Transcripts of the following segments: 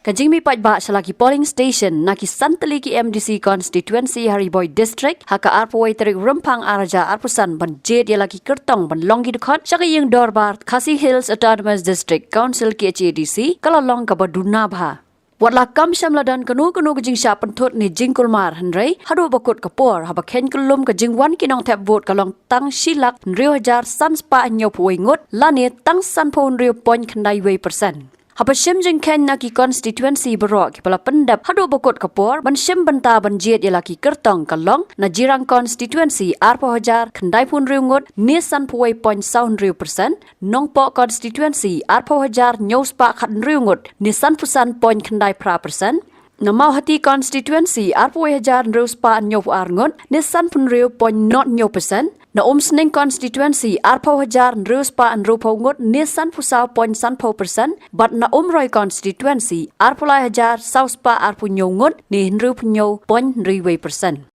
Kajing mi pajba selagi polling station naki Santali ki MDC Constituency hari Bhoi District haka arpoi terik rempang araja arpusan ban jed ya lagi kertong ban longi dekat syaka yang dorbar Khasi Hills Autonomous District Council ki HADC kalau long ka baduna bha. Watlah kam syamladan kanu kajing sya pentot ni jingkulmar henry hadu bakut kapor haba ken kulum ka Jingwan kinong Thep vote kalong tang silak nriu hajar sans pa nyop wengut lani tang san pon nriu point kandai wei persen. Haba shim jing ken naki constituency berok kepala pendap hadu bakut kapor ban shim benta ban jet yalaki kertong kalong na jirang constituency arpo hajar kandai pun nriu ngut ni san poi point saun nriu persen nong po constituency arpo hajar nyos pa khat nriu ngut ni san pusan point kandai pra persen. Namau hati constituency arpo hajar nriu spa nyop arngut ni san pun nriu point not nyop persen. Na Sning constituency arpo hajar nrius pa an rupo ngut nisan pusau point san po persen, but na Roy constituency arpo lai hajar saus pa arpo nyo ngut ni nrup nyo point nriwe persen.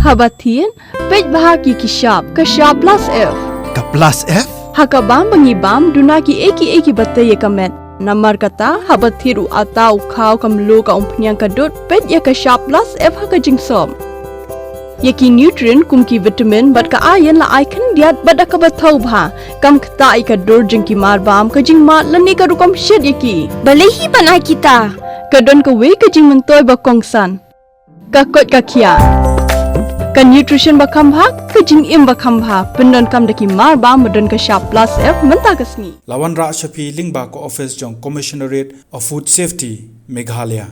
Habatin, pej bahagi kishab, kashab plus F. Ka plus F? Hakabam bangibam dunaki eki batay kamet. Namar kata habathiru atau kau kamlu ka umpnyang kadut pet ya ka sharp plus F ha ka jingsom. Yaki nutrient kumki vitamin bat ka iron la icon diat bat ka bathau bha kam kata ai ka dur jingki marbam ka jingma lani ka rukam shed yaki. Balehi banai kita. Kadon ka we ka jing mentoy ba kongsan. Ka kot ka kia. Ka nutrition ba khambha ka jing im ba khambha pendon kam daki marbam badon ka sharp plus F menta kasni. Lawan Ra Shafi Lingba ko office jong Commissionerate of Food Safety Meghalaya.